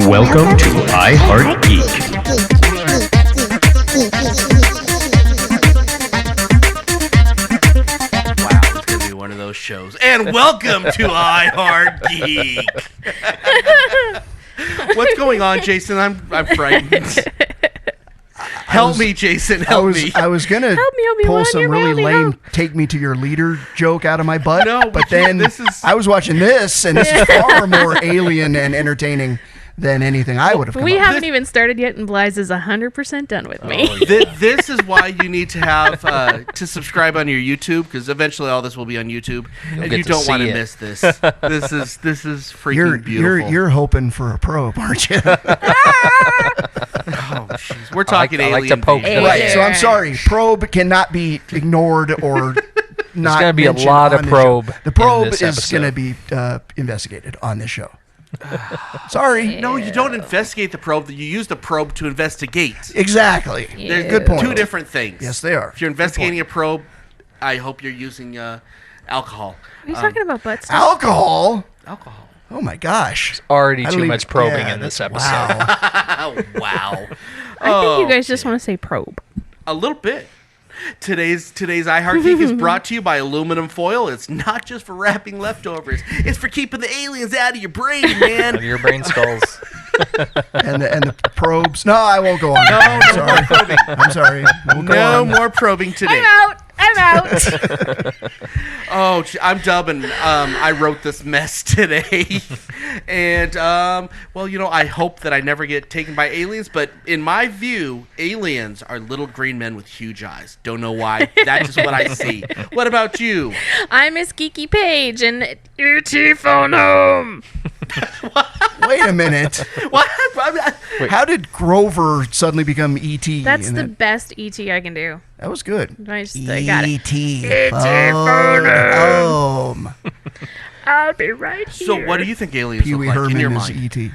Welcome to iHeartGeek. Wow, it's going to be one of those shows. And welcome to iHeartGeek. What's going on, Jason? I'm frightened. Help me, Jason. Help me. I was going to pull some really lame take me to your leader joke out of my butt. No, but then I was watching this, and this is far more alien and entertaining than anything I would have come We up haven't even started yet, and Blythe is 100% done with me. This is why you need to have to subscribe on your YouTube, because eventually all this will be on YouTube, and you don't want to miss this. This is freaking beautiful. You're hoping for a probe, aren't you? Oh, jeez. We're talking alien. I like to poke. Right. So I'm sorry. Probe cannot be ignored or not. There's going to be a mentioned lot on of the probe. show. The probe in this is going to be investigated on this show. Sorry. No, you don't investigate the probe. You use the probe to investigate. Exactly. There's Good point. two different things. Yes, they are. If you're investigating a probe, I hope you're using alcohol. Are you talking about butt stuff? Alcohol? Alcohol. Oh, my gosh. Already too much probing in this episode. Wow. Wow. I think you guys just want to say probe. A little bit. Today's iHeartGeek is brought to you by aluminum foil. It's not just for wrapping leftovers. It's for keeping the aliens out of your brain, man. Out of your brain skulls. and the probes. No, I won't go on. No, I'm sorry. I'm sorry. We'll go No on. more probing today. I'm out. Oh, I'm dubbing. I wrote this mess today. And, I hope that I never get taken by aliens. But in my view, aliens are little green men with huge eyes. Don't know why. That's just what I see. What about you? I'm Miss Geeky Page, and E.T. phone home. Wait a minute. What? How did Grover suddenly become E.T.? That's the best E.T. I can do. That was good. I got it. E.T. Home. I'll be right here. So what do you think aliens Pee look Wee like in your Herman is mind? E.T.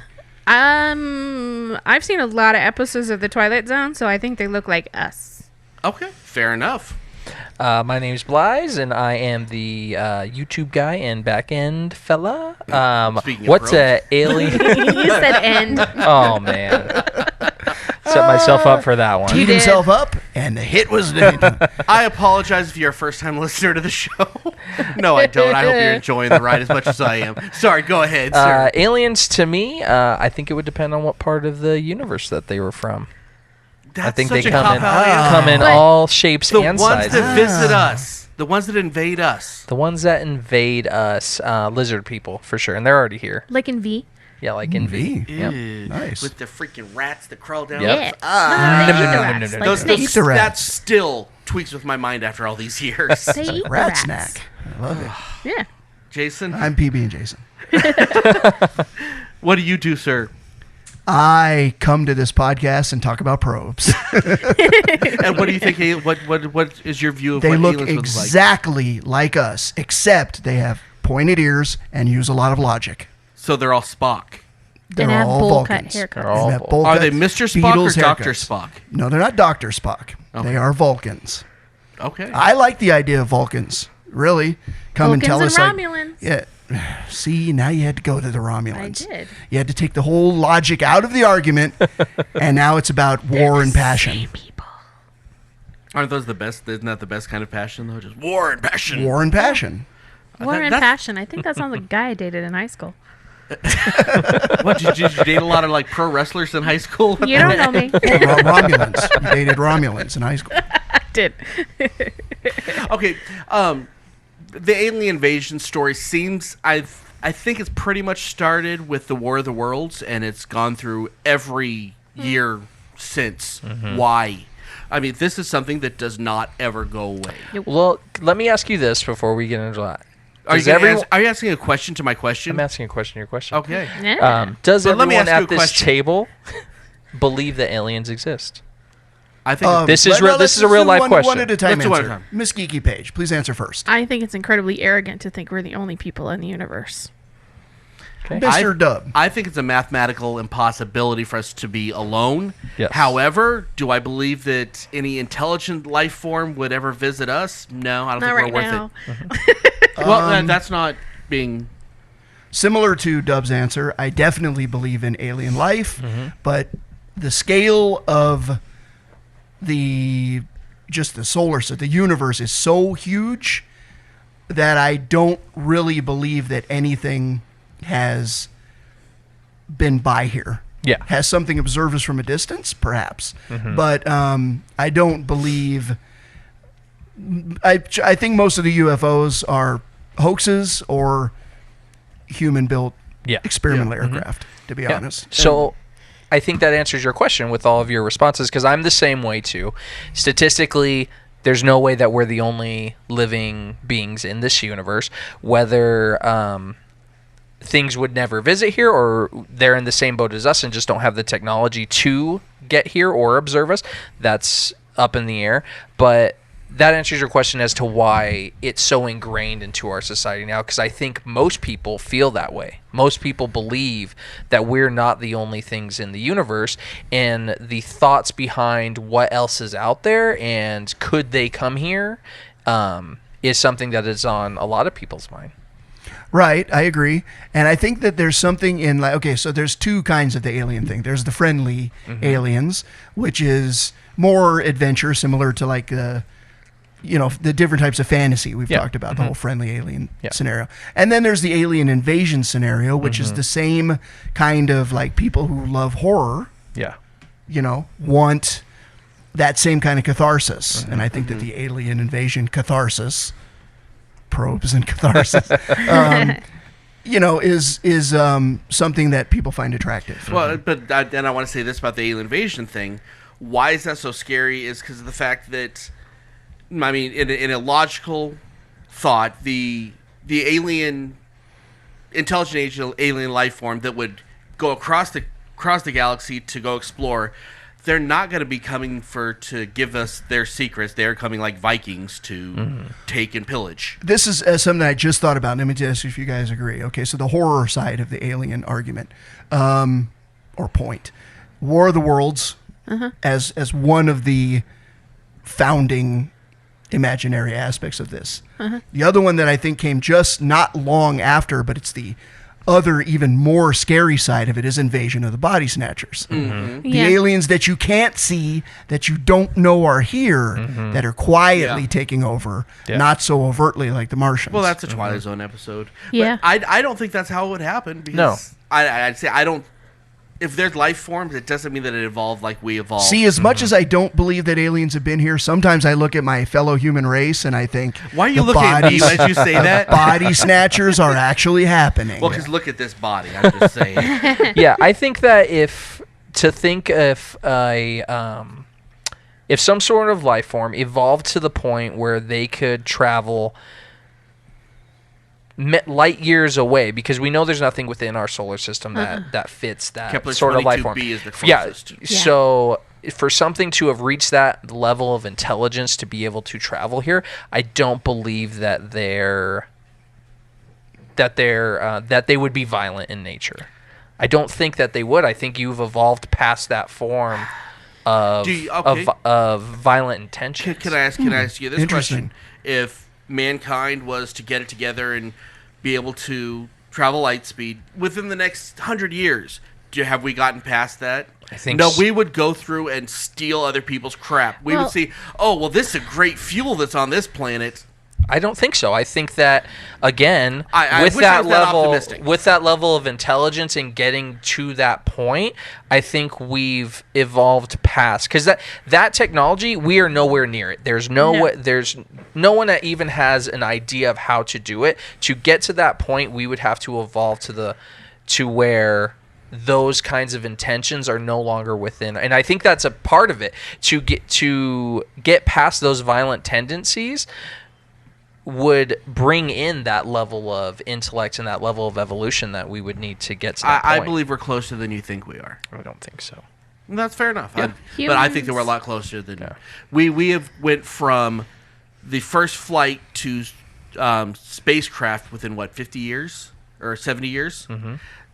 I've seen a lot of episodes of The Twilight Zone, so I think they look like us. Okay, fair enough. My name's Blythe, and I am the YouTube guy and back-end fella. Speaking of What's probes. a alien? You said end. Oh, man. Set myself up for that one. Teed himself up, and the hit was the I apologize if you're a first-time listener to the show. No, I don't. I hope you're enjoying the ride as much as I am. Sorry, go ahead, sir. Aliens, to me, I think it would depend on what part of the universe that they were from. That's I think such they a come cop-out in answer. all shapes The and ones sizes. that visit us. The ones that invade us. The ones that invade us, lizard people, for sure. And they're already here. Like in V. Yeah, like in V. Yep. Ew. Nice. With the freaking rats that crawl down. Yep. Yeah. Ah. They eat the no, rats, no, like Those, snakes. Eat the rats. that still tweaks with my mind after all these years. They eat the rat rats. snack. I love it. Yeah. Jason, I'm PB&Jason. what do you do, sir? I come to this podcast and talk about probes. And what do you think? What is your view of They what look aliens exactly like us, except they have pointed ears and use a lot of logic. look like? So they're all Spock. They're And have all bowl cut Vulcans. haircuts. They're all And have bowl- bowl Are cut they Mr. Spock Beatles or Dr. haircuts. Spock? No, they're not Dr. Spock. Okay. They are Vulcans. Okay. I like the idea of Vulcans. Really, come and tell Vulcans us. and Romulans. Yeah. See, now you had to go to the Romulans. I did. You had to take the whole logic out of the argument, and now it's about war and passion. People. Aren't those the best? Isn't that the best kind of passion, though? Just war and passion. War and passion. War and that's- passion. I think that sounds like a guy I dated in high school. What, did you date a lot of like pro wrestlers in high school? You don't know me. Romulans. You dated Romulans in high school. I did. Okay, the alien invasion story seems I think it's pretty much started with the War of the Worlds, and it's gone through every year since. Why? I mean, this is something that does not ever go away. Well, let me ask you this before we get into that. Are Does you, everyone- are you asking a question to my question? I'm asking a question to your question. Okay. Yeah. Does But let me everyone ask you at a this question. table believe that aliens exist? I think This is no, real- this let's is a real do life one, question. One at a time. Let's do one at a answer. time. Miss Geeky Page, please answer first. I think it's incredibly arrogant to think we're the only people in the universe. Okay. Mr. Dub. I think it's a mathematical impossibility for us to be alone. Yes. However, do I believe that any intelligent life form would ever visit us? No, I don't Not think right we're now. worth it. Well, that's not being similar to Dub's answer, I definitely believe in alien life, but the scale of the solar system, the universe is so huge that I don't really believe that anything has been by here. Yeah. Has something observed us from a distance? Perhaps. But I don't believe... I think most of the UFOs are hoaxes or human-built experimental aircraft, to be honest. So I think that answers your question with all of your responses, because I'm the same way too. Statistically, there's no way that we're the only living beings in this universe. Whether things would never visit here or they're in the same boat as us and just don't have the technology to get here or observe us, that's up in the air. But that answers your question as to why it's so ingrained into our society now, because I think most people feel that way. Most people believe that we're not the only things in the universe, and the thoughts behind what else is out there and could they come here is something that is on a lot of people's mind. Right, I agree. And I think that there's something in, like, okay, so there's two kinds of the alien thing. There's the friendly aliens, which is more adventure, similar to like the different types of fantasy we've talked about, the whole friendly alien scenario. And then there's the alien invasion scenario, which is the same kind of like people who love horror, want that same kind of catharsis. And I think that the alien invasion catharsis, probes and catharsis, is something that people find attractive. Well, but then I want to say this about the alien invasion thing. Why is that so scary is because of the fact that, I mean, in a logical thought, the alien, intelligent alien life form that would go across the galaxy to go explore, they're not going to be coming to give us their secrets. They're coming like Vikings to take and pillage. This is something I just thought about. Let me just see if you guys agree. Okay, so the horror side of the alien argument, or point, War of the Worlds, as one of the founding imaginary aspects of this. The other one that I think came just not long after, but it's the other even more scary side of it, is Invasion of the Body Snatchers. The aliens that you can't see, that you don't know are here, that are quietly taking over, not so overtly like the Martians. Well, that's a Twilight Zone episode. Yeah. But I don't think that's how it would happen. Because I'd say I don't. If there's life forms, it doesn't mean that it evolved like we evolved. See, as much as I don't believe that aliens have been here, sometimes I look at my fellow human race and I think, why are you looking at me as you say that? Body snatchers are actually happening. Well, because look at this body. I'm just saying. Yeah, I think that if some sort of life form evolved to the point where they could travel light years away, because we know there's nothing within our solar system that fits that Kepler sort of life form. 22b is the closest. So for something to have reached that level of intelligence to be able to travel here, I don't believe that they would be violent in nature. I don't think that they would. I think you've evolved past that form of violent intentions. Can I ask you this question? If mankind was to get it together and be able to travel light speed within the next 100 years, have we gotten past that? I think no. We would go through and steal other people's crap. We would see, this is a great fuel that's on this planet. I don't think so. I think that, again, with that level of intelligence and getting to that point, I think we've evolved past, because that technology, we are nowhere near it. There's no one that even has an idea of how to do it. To get to that point, we would have to evolve to where those kinds of intentions are no longer within, and I think that's a part of it. To get past those violent tendencies would bring in that level of intellect and that level of evolution that we would need to get to that point. I believe we're closer than you think we are. I don't think so. That's fair enough. Yeah. But I think that we're a lot closer than we have went from the first flight to spacecraft within 50 years or 70 years.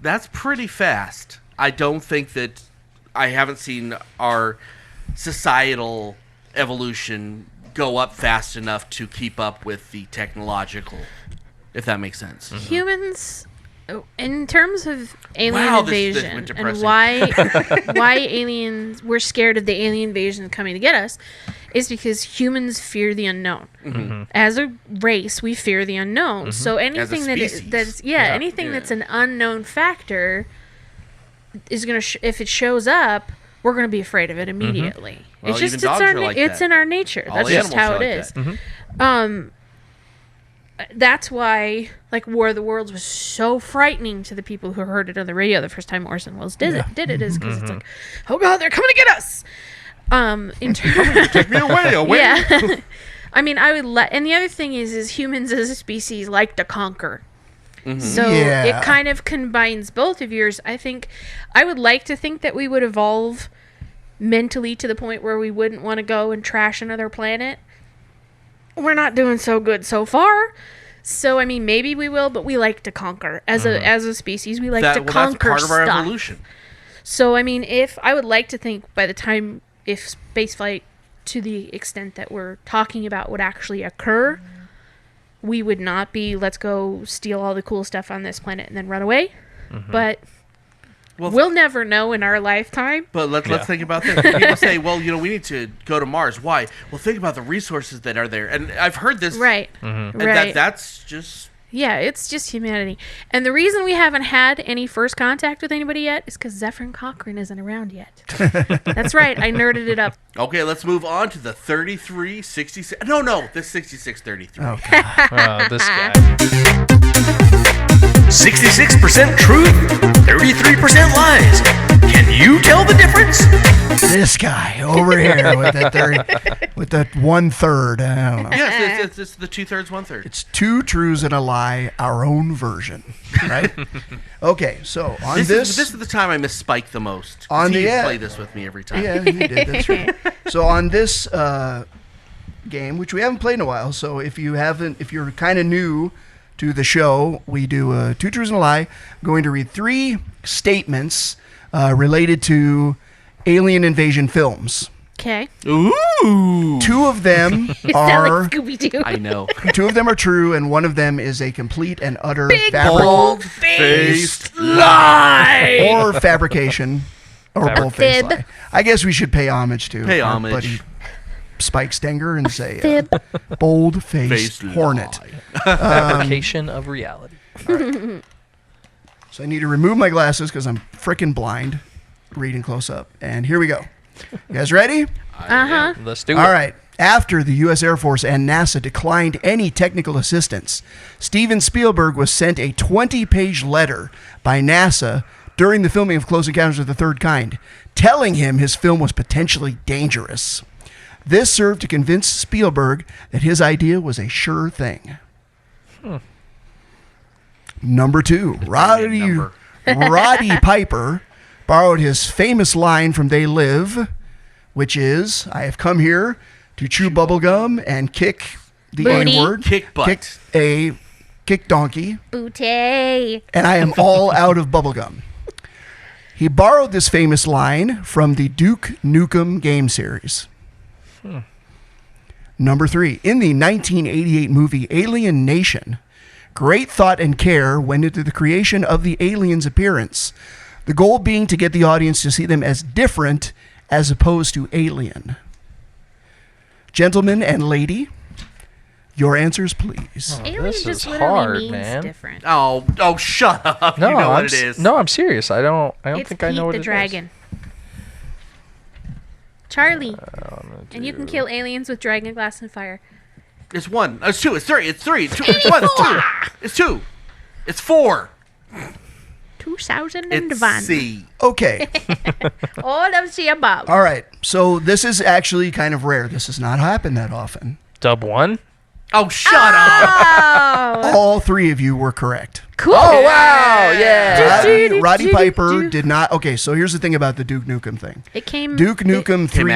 That's pretty fast. I don't think that I haven't seen our societal evolution go up fast enough to keep up with the technological, if that makes sense. Humans in terms of alien Wow, this invasion went and depressing. why aliens, we're scared of the alien invasion coming to get us, is because humans fear the unknown. As a race, we fear the unknown. So anything species. anything that's an unknown factor is gonna if it shows up, we're gonna be afraid of it immediately. Well, It's just even dogs are like it's that. in our nature. All That's just how it animals are is. like that. That's why, like, War of the Worlds was so frightening to the people who heard it on the radio the first time Orson Welles did it, is because it's like, oh god, they're coming to get us. In terms, Take me away. yeah. I mean, I would and the other thing is humans as a species like to conquer. So Yeah. it kind of combines both of yours. I think I would like to think that we would evolve mentally to the point where we wouldn't want to go and trash another planet. We're not doing so good so far. So I mean, maybe we will, but we like to conquer as a species. We like to conquer that's part of our stuff. evolution. So I mean, if I would like to think by the time if spaceflight to the extent that we're talking about would actually occur, we would not be let's go steal all the cool stuff on this planet and then run away. But we'll never know in our lifetime. But let's think about this. People say, well, we need to go to Mars. Why? Well, think about the resources that are there. And I've heard this. Right. And Right. that's just... Yeah, it's just humanity. And the reason we haven't had any first contact with anybody yet is because Zephyr Cochrane isn't around yet. That's right. I nerded it up. Okay, let's move on to the 3366. No, the 6633. Oh, God. Oh, this guy. 66% truth, 33% lies. Can you tell the difference? This guy over here with that 1/3. I don't know. Yes, it's the 2/3, 1/3. It's 2 truths and a lie, our own version, right? Okay, so on This is the time I miss Spike the most. On He the play this with me every time. Yeah, you did. That's right. So on this game, which we haven't played in a while, so if you're kind of new to the show, we do 2 truths and a lie. I'm going to read 3 statements related to alien invasion films. Okay. Ooh. 2 of them You sound are like Scooby-Doo. I know. 2 of them are true, and 1 of them is a complete and utter Bold-faced lie. or fabrication or bold-faced Fib. lie. I guess we should pay homage to Pay our homage. buddy Spike Stenger and say Fib. bold-faced Faced hornet. lie. Fabrication of reality. So I need to remove my glasses because I'm freaking blind reading close up. And here we go. You guys ready? Uh-huh. Let's do it. All right. After the U.S. Air Force and NASA declined any technical assistance, Steven Spielberg was sent a 20-page letter by NASA during the filming of Close Encounters of the Third Kind, telling him his film was potentially dangerous. This served to convince Spielberg that his idea was a sure thing. Number 2, Roddy Piper borrowed his famous line from They Live, which is, I have come here to chew bubblegum and kick the Booty. N-word. Kick butt. Kick donkey. Booty. And I am all out of bubblegum. He borrowed this famous line from the Duke Nukem game series. Number 3, in the 1988 movie Alien Nation, great thought and care went into the creation of the aliens' appearance, the goal being to get the audience to see them as different as opposed to alien. Gentlemen and lady, your answers, please. Alien This just is literally hard, means man. different. Oh, shut up. No, you know what I'm it is. No, I'm serious. I don't It's think I know Pete what the it is. Dragon. Charlie. And you can kill aliens with dragon glass and fire. It's 1. It's 2. It's 3. It's 3. It's 2. It's 1. It's 2. It's 2. It's 4. 2001. It's C. Okay. All of the above. All right. So this is actually kind of rare. This has not happened that often. Dub 1? Oh, shut up. Oh, All 3 of you were correct. cool. Oh, wow. Yeah. Roddy Piper did not. Okay, so here's the thing about the Duke Nukem thing. It came. Duke Nukem Came 3D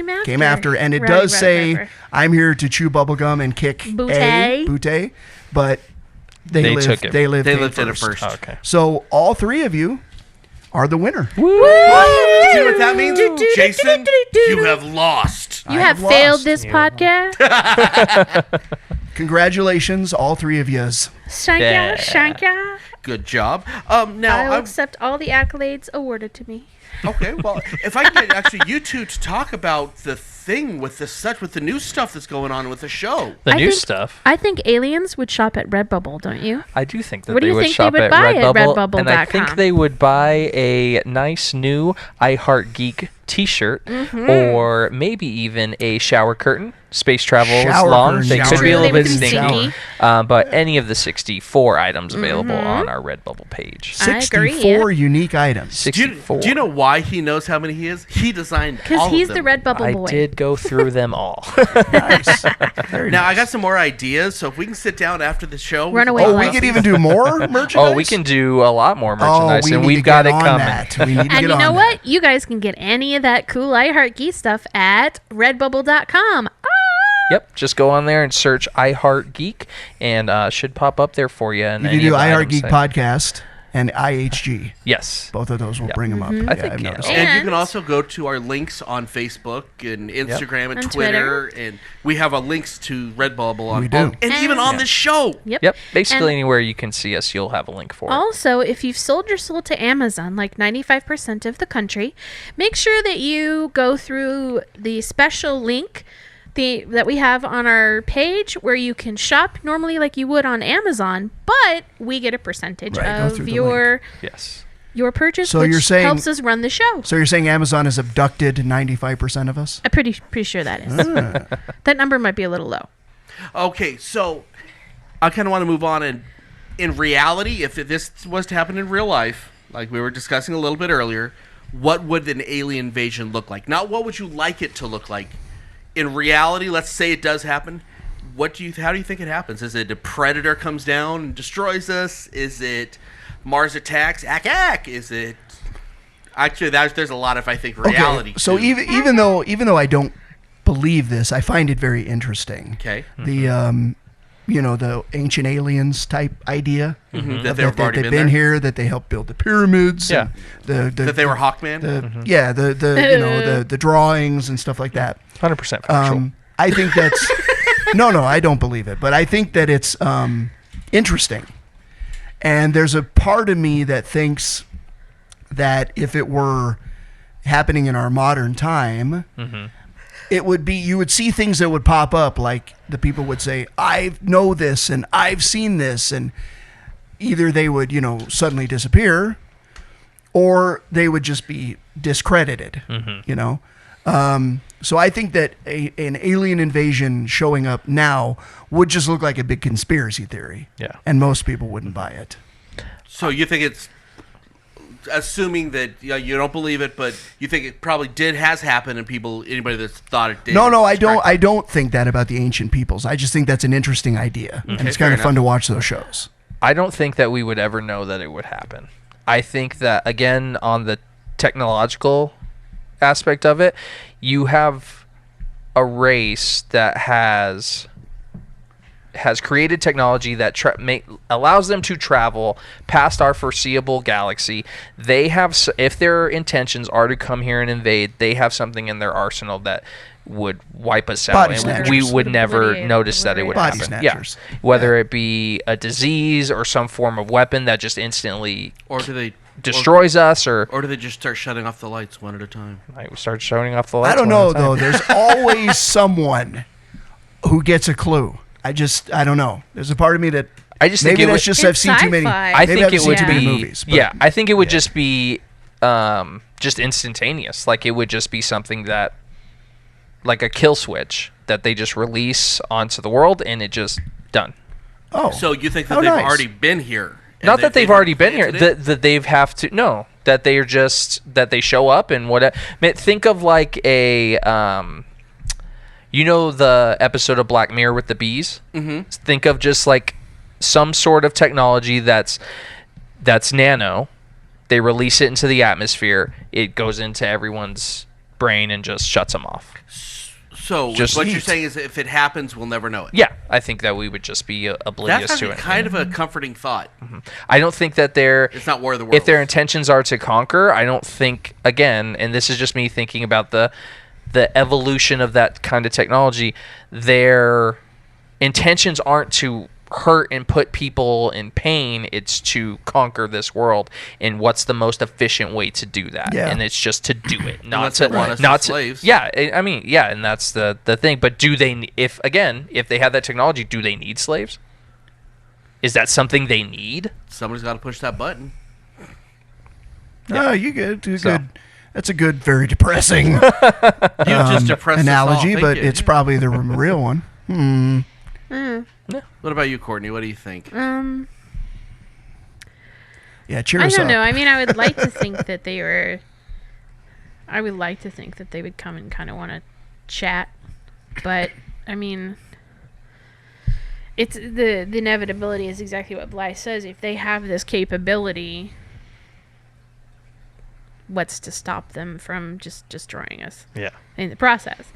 after. came after, and it Roddy does say, Piper. "I'm here to chew bubblegum and kick Bootay. bootay," but they took it. They lived They it lived in it first. first. Okay. So all 3 of you are the winner. Do you know what that means? Jason, you have lost. You I have have failed lost. this podcast. Congratulations, all three of yous. Shank ya. Good job. I Now, will accept all the accolades awarded to me. okay, well, if I could get actually you two to talk about the thing with the new stuff that's going on with the show. The I new think- stuff. I think aliens would shop at Redbubble, don't you? I do think that What do they you would think they shop would at buy at Redbubble, and I redbubble.com? think they would buy a nice new iHeartGeek T-shirt, or maybe even a shower curtain. Space travel is Shower long; curtain, they shower could be a curtain. little bit They would be stinky. stinky. But any of the 64 items available on our Redbubble page. I agree. 64 unique items. Do 64. you know why he knows how many he is? He designed all Because of he's them. the Redbubble I boy. did go through them all. Nice. Very Now, nice. I got some more ideas, so if we can sit down after the show. Run away Oh, from we us. could even do more merchandise? Oh, we can do a lot more merchandise, we and need we've to got get it on coming. that. We need to And get you on know that. what? You guys can get any of that cool iHeartGeek stuff at redbubble.com. Yep, just go on there and search iHeartGeek, and should pop up there for you. And You any can do of the items IHeartGeek there. Podcast and IHG. Yes. Both of those will bring them up. I think, I've yeah. noticed. And you And- can also go to our links on Facebook and Instagram and And Twitter, and we have a links to Redbubble on We do. and even on And- this show. Yep. Basically, And- anywhere you can see us, you'll have a link for it. Also, if you've sold your soul to Amazon, like 95% of the country, make sure that you go through the special link that we have on our page where you can shop normally like you would on Amazon, but we get a percentage Right, go through of the Yes. your purchase, So which you're saying- helps us run the show. So you're saying Amazon has abducted 95% of us? I'm pretty sure that is. That number might be a little low. Okay, so I kind of want to move on. And in reality, if this was to happen in real life, like we were discussing a little bit earlier, what would an alien invasion look like? Not what would you like it to look like. In reality, let's say it does happen. How do you think it happens? Is it a predator comes down and destroys us? Is it Mars attacks? Ack. Is it actually there's a lot of, I think, reality. Okay. So to- even though I don't believe this, I find it very interesting. okay, The the ancient aliens type idea that they've already they've been there? here, that they helped build the pyramids. Yeah. and that they were Hawkman. the drawings and stuff like that. 100% factual. I think that's no, I don't believe it, but I think that it's interesting. And there's a part of me that thinks that if it were happening in our modern time, it would be, you would see things that would pop up, like the people would say, I know this and I've seen this, and either they would, suddenly disappear, or they would just be discredited, So I think that an alien invasion showing up now would just look like a big conspiracy theory. Yeah. And most people wouldn't buy it. So you think it's, assuming that you don't believe it, but you think it probably has happened, and anybody that's thought it did. No, I is don't. correct. I don't think that about the ancient peoples. I just think that's an interesting idea, and it's kind fair of fun to watch those shows. I don't think that we would ever know that it would happen. I think that, again, on the technological aspect of it, you have a race that has created technology that allows them to travel past our foreseeable galaxy. They have, if their intentions are to come here and invade, they have something in their arsenal that would wipe us out, Body and snatchers. we would never Obliterate- notice that it would Body happen. snatchers. Yeah, whether it be a disease or some form of weapon that just instantly Or do they destroys us, or Or do they just start shutting off the lights one at a time? I start showing off the lights. I don't one know at a time. though. There's always someone who gets a clue. I don't know. There's a part of me that I just think maybe it that's would, just I've seen too many. sci-fi. I maybe think I've it seen would too many be movies. But yeah. I think it would just be just instantaneous. Like it would just be something that, like a kill switch that they just release onto the world, and it just done. Oh, So you think that How they've nice. already been here? and Not that they've already been here. planted it? That they've have to no. That they are just that they show up and what. Think of like a the episode of Black Mirror with the bees. Mm-hmm. Think of just like some sort of technology that's nano. They release it into the atmosphere. It goes into everyone's brain and just shuts them off. So Just what you're heat. saying is, if it happens, we'll never know it. Yeah, I think that we would just be oblivious That's to actually it. kind of a comforting thought. I don't think that It's not War of the Worlds. if their intentions are to conquer, I don't think, again, and this is just me thinking about the evolution of that kind of technology, their intentions aren't to hurt and put people in pain. It's to conquer this world, and what's the most efficient way to do that? Yeah. And it's just to do it, not Unless to they want us not as to slaves. Yeah, I mean, yeah, and that's the thing. But do they? If they have that technology, do they need slaves? Is that something they need? Somebody's got to push that button. No, you good. You're So- good. That's a good, very depressing You just depressed us all. analogy, Thank but you. it's probably the real one. What about you, Courtney? What do you think? Yeah, cheer I us don't up. know. I mean, I would like to think that they were. I would like to think that they would come and kind of want to chat, but I mean, it's the inevitability is exactly what Bly says. If they have this capability, what's to stop them from just destroying us Yeah. in the process?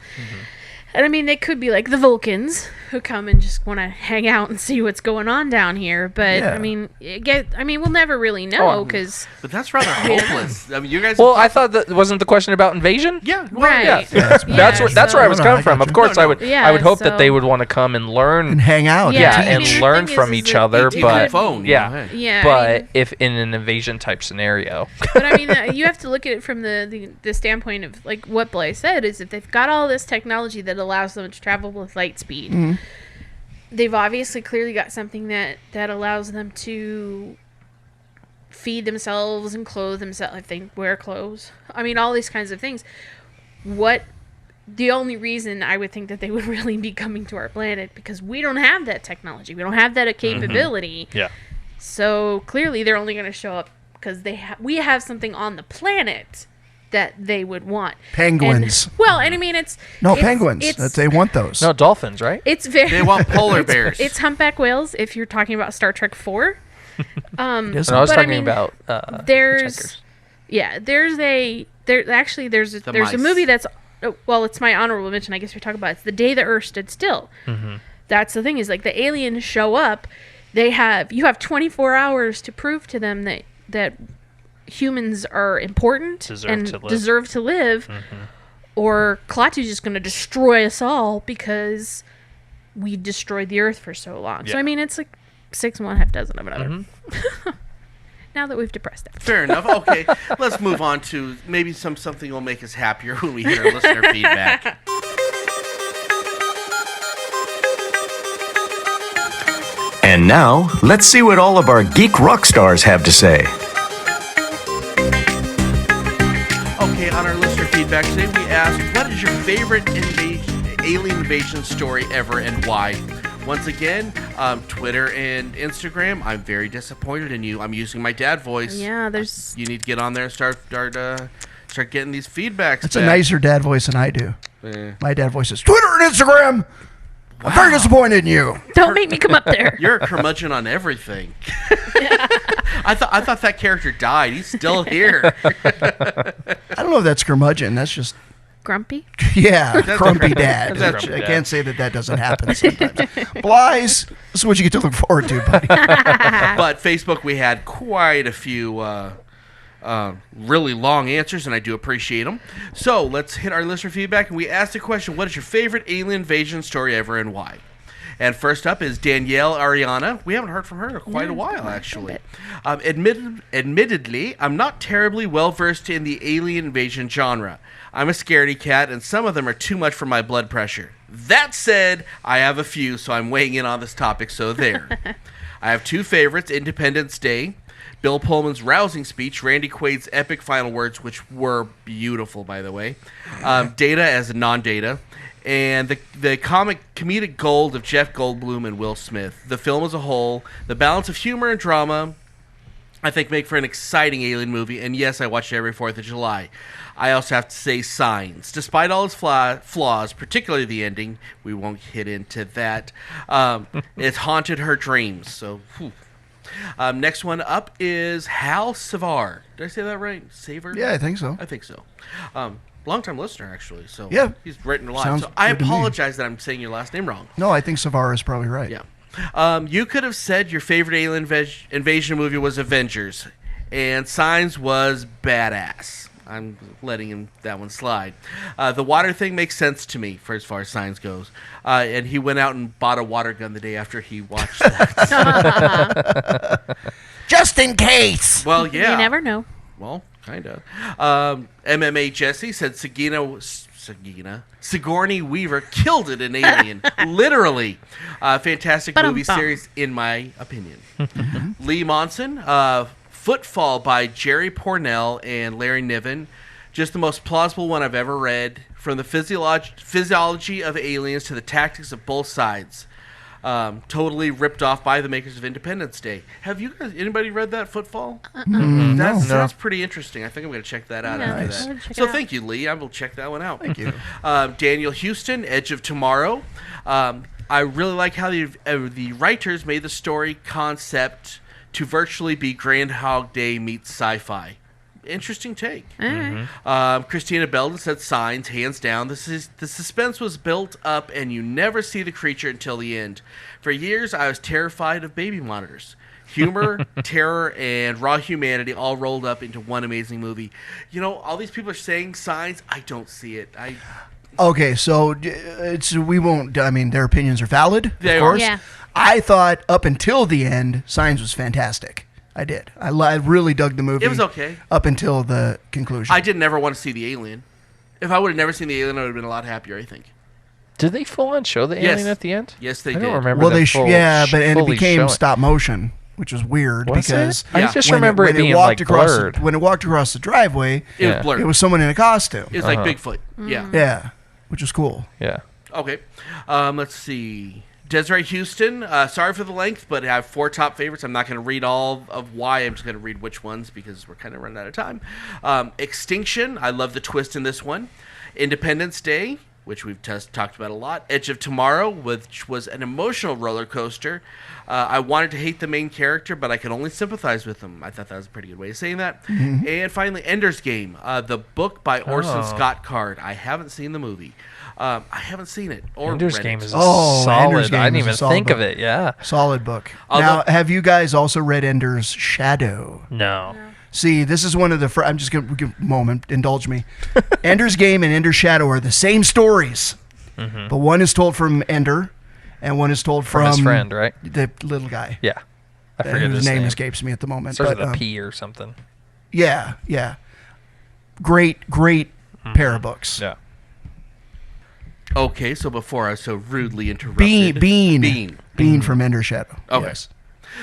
And I mean, they could be like the Vulcans who come and just want to hang out and see what's going on down here. But Yeah. I mean, we'll never really know because But that's rather hopeless. I mean, you guys. Well, I thought that wasn't the question about invasion. Yeah. Well, right. Yeah, Yeah, that's where I was No, coming I from. got Of you. course, No, I no. would Yeah, I would hope that so- they would want to come and learn. And hang out. Yeah, and and teach. the learn thing from is each that other, they but could- phone. yeah. Yeah, But I mean, if in an invasion type scenario, but I mean, you have to look at it from the standpoint of like what Blaise said is if they've got all this technology that allows them to travel with light speed, they've obviously clearly got something that allows them to feed themselves and clothe themselves if they wear clothes. I mean, all these kinds of things. The only reason I would think that they would really be coming to our planet because we don't have that technology. We don't have that capability. Yeah. So clearly, they're only going to show up because we have something on the planet that they would want. Penguins. And I mean, it's penguins. It's, They want those. no dolphins, right? it's very. They want polar bears. It's humpback whales. If you're talking about Star Trek 4, It isn't. And I was but I talking mean, about there's there's a mice. movie that's it's my honorable mention. I guess we're talking about it's The Day the Earth Stood Still. That's the thing is like the aliens show up. You have 24 hours to prove to them that humans are important deserve to live, or Klaatu's just going to destroy us all because we destroyed the Earth for so long. So Yeah. I mean, it's like 6 and 1/2 dozen of another. Now that we've depressed it. Fair enough. Okay, let's move on to maybe something will make us happier when we hear our listener feedback. And now, let's see what all of our geek rock stars have to say. Okay, on our listener feedback today, we asked, what is your favorite alien invasion story ever and why? Once again, Twitter and Instagram, I'm very disappointed in you. I'm using my dad voice. Yeah, there's. You need to get on there and start getting these feedbacks. That's a back. nicer dad voice than I do. Eh. My dad voice is Twitter and Instagram. I'm very disappointed in you. Don't make me come up there. You're a curmudgeon on everything. I thought that character died. He's still here. I don't know if that's curmudgeon. That's just, Grumpy. yeah, grumpy dad. That's I can't say that doesn't happen sometimes. Bly's, this is what you get to look forward to, buddy. But Facebook, we had quite a few really long answers, and I do appreciate them. So let's hit our listener feedback, and we asked the question, what is your favorite alien invasion story ever and why? And first up is Danielle Ariana. We haven't heard from her in quite a while, actually. Admittedly, I'm not terribly well-versed in the alien invasion genre. I'm a scaredy cat, and some of them are too much for my blood pressure. That said, I have a few, so I'm weighing in on this topic, so there. I have two favorites, Independence Day, Bill Pullman's rousing speech, Randy Quaid's epic final words, which were beautiful, by the way, Data as a non-Data, and the comedic gold of Jeff Goldblum and Will Smith. The film as a whole, the balance of humor and drama, I think make for an exciting alien movie, and yes, I watched it every 4th of July. I also have to say Signs. Despite all its flaws, particularly the ending, we won't hit into that, it haunted her dreams, so whew. Next one up is Hal Savar. Did I say that right? Saver? Yeah, I think so. I think so. Long-time listener, actually. So Yeah. he's written a lot. Sounds So I good to me. apologize that I'm saying your last name wrong. No, I think Savara is probably right. Yeah. You could have said your favorite alien invasion movie was Avengers, and Signs was badass. I'm letting that one slide. The water thing makes sense to me for as far as science goes. And he went out and bought a water gun the day after he watched that. Just in case. Well, yeah. You never know. Well, kind of. MMA Jesse said Sigourney Weaver killed it in Alien. Literally. Fantastic movie Ba-dum-bum. series, in my opinion. Lee Monson, Footfall by Jerry Pournelle and Larry Niven. Just the most plausible one I've ever read. From the physiology of aliens to the tactics of both sides. Totally ripped off by the makers of Independence Day. Have you guys, anybody read that, Footfall? That sounds pretty interesting. I think I'm going to check that out after Nice. that. So thank you, Lee. I will check that one out. Thank you. Daniel Houston, Edge of Tomorrow. I really like how the writers made the story concept to virtually be Groundhog Day meets sci-fi. Interesting take. Christina Belden said Signs, hands down. The suspense was built up and you never see the creature until the end. For years, I was terrified of baby monitors. Humor, terror, and raw humanity all rolled up into one amazing movie. You know, all these people are saying Signs. I don't see it. Okay, so we won't. I mean, their opinions are valid, They of are. course. Yeah. I thought up until the end, Signs was fantastic. I did. I really dug the movie. It was okay. Up until the conclusion. I didn't ever want to see the alien. If I would have never seen the alien, I would have been a lot happier, I think. Did they full on show the Yes. alien at the end? Yes, they I did. don't remember. well, them they full- but and it fully became showing. stop motion, which was weird Was because it? I Yeah. just when remember it being walked like across blurred. when it walked across the driveway, It Yeah. was blurred. it was someone in a costume. It was like Bigfoot. Yeah. Yeah, which was cool. Yeah. Okay. Let's see. Desiree Houston. Sorry for the length, but I have 4 top favorites. I'm not going to read all of why. I'm just going to read which ones because we're kind of running out of time. Extinction. I love the twist in this one. Independence Day, which we've talked about a lot. Edge of Tomorrow, which was an emotional roller coaster. I wanted to hate the main character, but I could only sympathize with him. I thought that was a pretty good way of saying that. And finally, Ender's Game, the book by Orson Scott Card. I haven't seen the movie. I haven't seen it or Ender's read Game it. is Oh, solid. Ender's Game I didn't is a even solid think book. of it. Yeah. Solid book. Although- Now, have you guys also read Ender's Shadow? No. See, this is one of the. I'm just gonna give a moment. Indulge me. Ender's Game and Ender's Shadow are the same stories, but one is told from Ender, and one is told From his friend, right? the little guy. Yeah. I forget whose his name escapes me at the moment. Starts but, with a P or something. Yeah, yeah. Great pair of books. Yeah. Okay, so before I was so rudely interrupted. Bean from Ender's Shadow. Okay. Yes.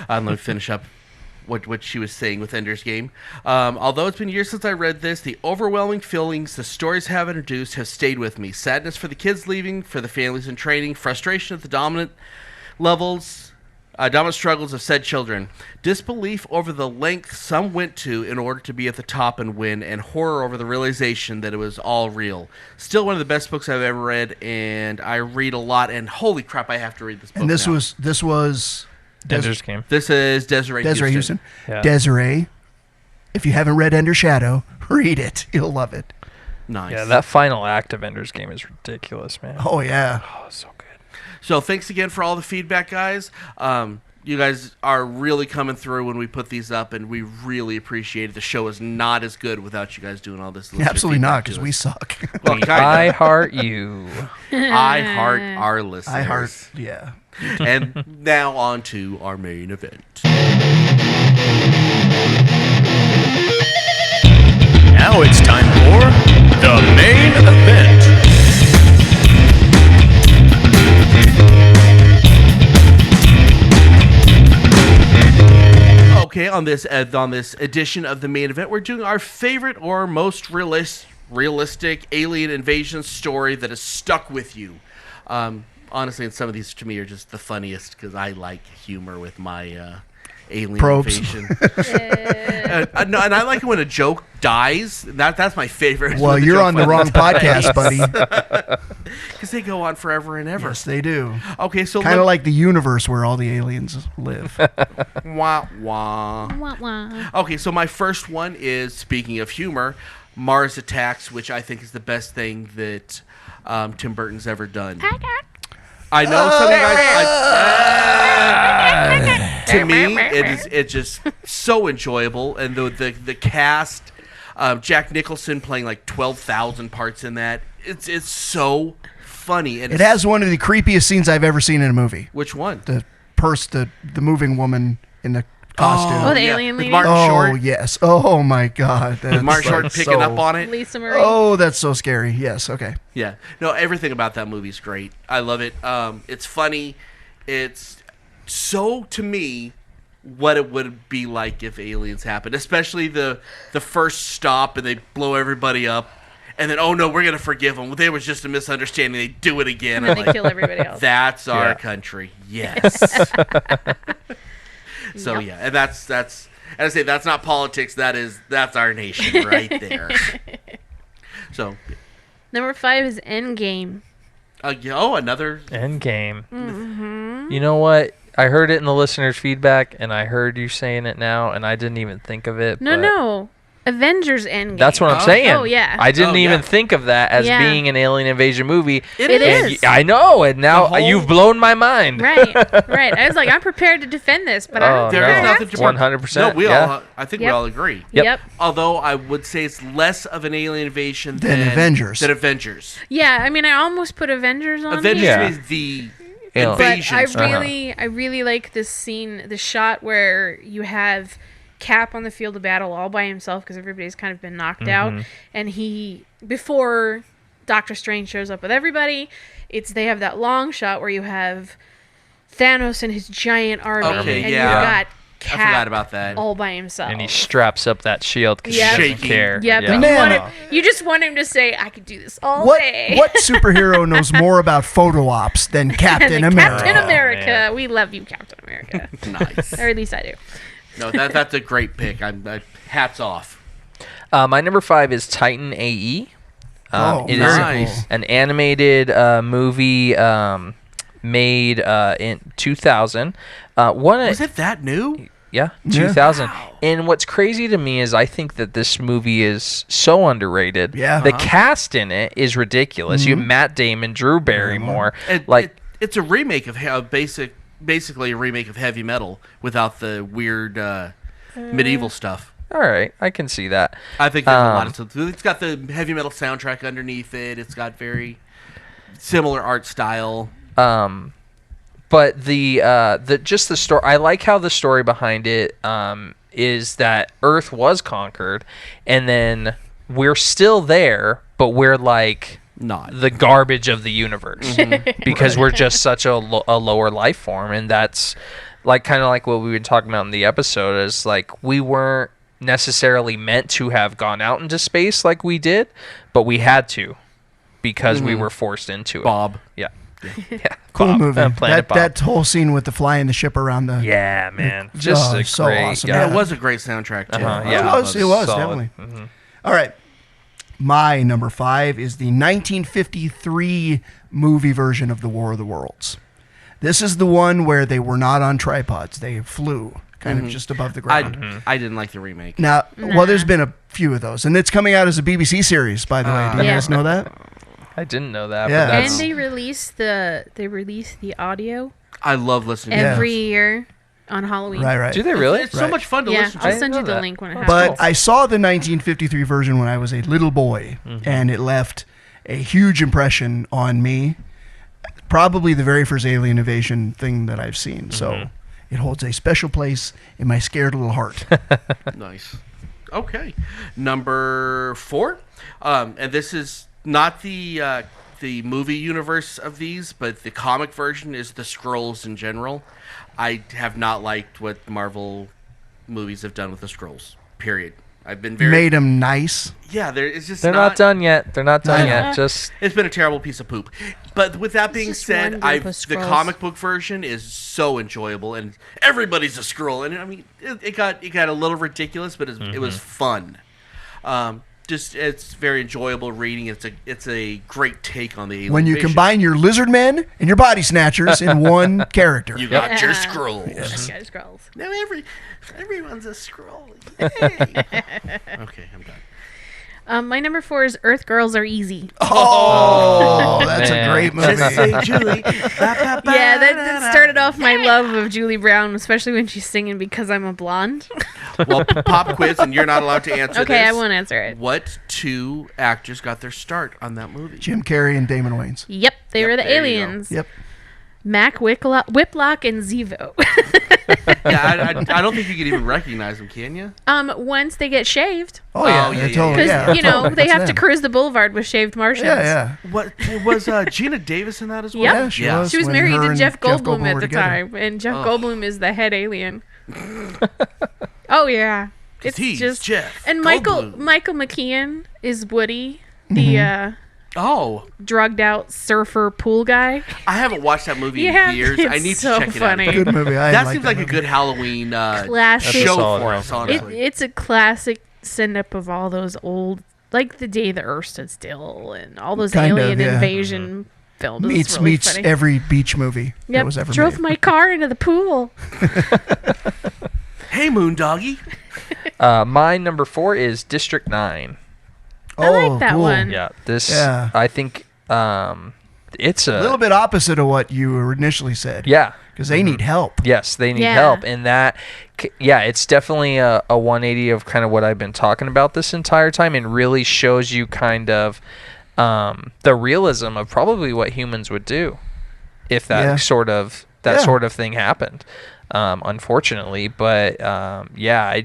Let me finish up what she was saying with Ender's Game. Although it's been years since I read this, the overwhelming feelings the stories have introduced have stayed with me. Sadness for the kids leaving, for the families in training, frustration at the dominant struggles of said children, disbelief over the length some went to in order to be at the top and win, and horror over the realization that it was all real. Still one of the best books I've ever read, and I read a lot, and holy crap, I have to read this book And this now. was Ender's Game. This is Desiree Houston. Yeah. Desiree, if you haven't read Ender's Shadow, read it. You'll love it. Nice. Yeah, that final act of Ender's Game is ridiculous, man. Oh yeah. Oh, so good. So thanks again for all the feedback, guys. You guys are really coming through when we put these up, and we really appreciate it. The show is not as good without you guys doing all this. listener Absolutely not, feedback because to we us. suck. Well, I kinda. heart you. I heart our listeners. I heart. Yeah. And now on to our main event. Now it's time for the main event. Okay, on this edition of the main event, we're doing our favorite or most realistic alien invasion story that has stuck with you. Honestly, and some of these to me are just the funniest because I like humor with my alien Probes. invasion. And I like it when a joke dies. That's my favorite. Well, When the you're joke on the finally wrong dies. podcast, buddy. Because they go on forever and ever. Yes, they do. Okay, so Kind of like the universe where all the aliens live. wah wah. Wah, wah. Okay, so my first one is, speaking of humor, Mars Attacks, which I think is the best thing that Tim Burton's ever done. I know some of you guys. To me, it's just so enjoyable, and the cast. Jack Nicholson playing like 12,000 parts in that. It's so funny. And It has one of the creepiest scenes I've ever seen in a movie. Which one? The moving woman in the costume. Oh, the alien with lady? Martin Oh, Short. yes. Oh my God. That's Martin Short like picking up on it. Lisa Marie. Oh, that's so scary. Yes. Okay. Yeah. No, everything about that movie is great. I love it. It's funny. It's so, to me, what it would be like if aliens happened, especially the first stop and they blow everybody up, and then, oh no, we're going to forgive them. There was just a misunderstanding. They do it again. And I'm they like, kill everybody else. that's our Yeah. country. Yes. So, Yep. yeah. And that's and I say that's not politics. That's our nation right there. So, Number 5 is Endgame. another. Endgame. Mm-hmm. You know what? I heard it in the listeners' feedback, and I heard you saying it now, and I didn't even think of it. but No. Avengers Endgame. That's what I'm Oh. saying. Oh, yeah. I didn't Oh, even yeah. think of that as Yeah. being an alien invasion movie. It It is. is. I know, and now The whole- you've blown my mind. Right. I was like, I'm prepared to defend this, but I Oh, don't think There I is have nothing to. to 100%, No, yeah. I think we Yep. all agree. Yep. Although I would say it's less of an alien invasion Than Avengers. Than Avengers. Yeah, I mean, I almost put Avengers on Avengers here. Yeah. is the Alien. But invasion. I really like this scene, the shot where you have Cap on the field of battle all by himself because everybody's kind of been knocked out, and before Doctor Strange shows up with everybody, they have that long shot where you have Thanos and his giant army, Okay, and yeah. you've got I Cap forgot about that. all by himself. And he straps up that shield because Yeah. he doesn't Shaking. care. yeah, but Man. you just want him to say, "I could do this all What day." what superhero knows more about photo ops than Captain America? Captain America. man. We love you, Captain America. Nice. Or at least I do. No, that's a great pick. Hats off. My number 5 is Titan AE. It is nice. an animated movie made in 2000. Was it that new? Yeah, Yeah. 2000. And what's crazy to me is I think that this movie is so underrated. Yeah. The cast in it is ridiculous. You have Matt Damon, Drew Barrymore. It's a remake of basically a remake of Heavy Metal without the weird medieval stuff. All right, I can see that. I think there's a lot of stuff. It's got the Heavy Metal soundtrack underneath it. It's got very similar art style. But the story, I like how the story behind it is that Earth was conquered, and then we're still there, but we're like Not. the garbage of the universe because we're just such a lower life form, and that's like kind of like what we've been talking about in the episode is like we weren't necessarily meant to have gone out into space like we did, but we had to because we were forced into it. Bob. Yeah. Yeah. Cool Bob, movie. Planet Bob. That whole scene with the flying the ship around the. Yeah, man. Just a so great awesome. guy. Yeah, it was a great soundtrack too. Yeah, It was solid. definitely. All right. My number 5 is the 1953 movie version of The War of the Worlds. This is the one where they were not on tripods. They flew kind of just above the ground. I didn't like the remake. Now, well, there's been a few of those. And it's coming out as a BBC series, by the way. Do you Yeah. guys know that? I didn't know that. Yeah. But And that's, they release the audio I love listening to every year on Halloween. Right. do they really? It's so much fun to Yeah, listen to. I'll I send you didn't the know that. link when it But happens. I saw the 1953 version when I was a little boy, and it left a huge impression on me. Probably the very first alien invasion thing that I've seen. So it holds a special place in my scared little heart. Nice. Okay. Number 4. And this is not the movie universe of these, but the comic version is the Skrulls in general. I have not liked what Marvel movies have done with the Skrulls. Period. I've been very Made them nice. yeah. It's just They're not done yet. They're not done I yet. know. Just It's been a terrible piece of poop. But with that being just said, one group of the Skrulls. comic book version is so enjoyable, and everybody's a Skrull. And I mean, it got a little ridiculous, but it was fun. Just it's very enjoyable reading. It's a great take on the alien When you invasion. combine your lizard men and your body snatchers in one character. you got your Yeah. Skrulls. Guys, Skrulls. Now everyone's a Skrull. Yay. Okay, I'm done. My number 4 is Earth Girls Are Easy. Oh, that's man. a great movie. Just say Julie. Yeah, that started off my love of Julie Brown, especially when she's singing Because I'm a Blonde. Well, pop quiz, and you're not allowed to answer Okay, this. I won't answer it. What 2 actors got their start on that movie? Jim Carrey and Damon Wayans. Yep, they were the there you go. aliens. Yep. Mac Whiplock and Zevo. Yeah, I don't think you could even recognize them, can you? Once they get shaved. Oh yeah, Oh, yeah, they're yeah, totally, Because, yeah, you know, totally. they That's have to them. cruise the boulevard with shaved Martians. Yeah, yeah. What was Gina Davis in that as well? Yep. Yeah, she was. She was when married her to and Jeff Goldblum were at the together. time, and Jeff Goldblum is the head alien. Oh yeah, it's he's just Jeff and Goldblum. Michael McKean is Woody, the Oh, drugged out surfer pool guy. I haven't watched that movie Yeah, in years. I it's need so to check funny. it out. Good movie. I That like seems like a movie. good Halloween Classic. That's a show solid for us, one. honestly. It's a classic send up of all those old, like The Day the Earth Stood Still, and all those Kind of, alien yeah. invasion films. It's really Meets funny. every beach movie that Yep, was ever drove made. my car into the pool. Hey, Moondoggy. My number 4 is District 9. I like that one. Yeah, this Yeah. I think it's A little bit opposite of what you initially said. Yeah. Because they need help. Yes, they need Yeah. help, and that, yeah, it's definitely a 180 of kind of what I've been talking about this entire time, and really shows you kind of the realism of probably what humans would do if that Yeah. sort of Yeah. thing happened. Unfortunately, but yeah,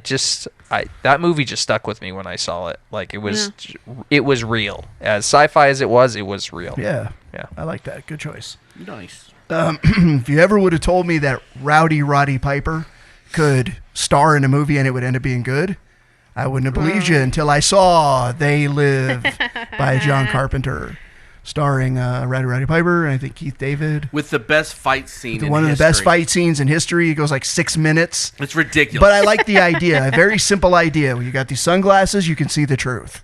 that movie just stuck with me when I saw it. Like it was real. As sci-fi as it was real. Yeah. Yeah. I like that. Good choice. Nice. If you ever would have told me that Rowdy Roddy Piper could star in a movie and it would end up being good, I wouldn't have believed you until I saw They Live by John Carpenter, starring Rowdy Roddy Piper and I think Keith David. With the best fight scene in One of the history. best fight scenes in history. It goes like 6 minutes. It's ridiculous. But I like the idea. A very simple idea. When you got these sunglasses, you can see the truth.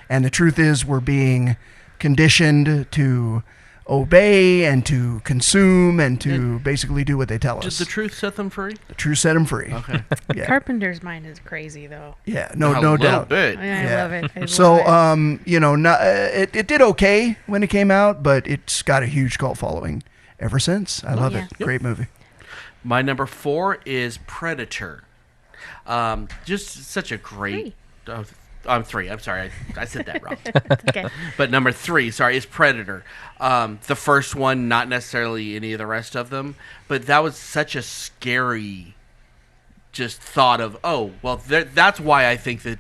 And the truth is we're being conditioned to obey and to consume and to basically do what they tell Did us. the truth set them free? The truth set them free. Okay. Yeah, Carpenter's mind is crazy, though. yeah, A no little doubt. bit. I love it. I So, love it. you know, it did okay when it came out, but it's got a huge cult following ever since. I love Yeah. it. Great movie. My number 4 is Predator. Just such a great. I'm 3. I'm sorry. I said that wrong. Okay. But number 3, sorry, is Predator. The first one, not necessarily any of the rest of them, but that was such a scary just thought of, oh, well, that's why I think that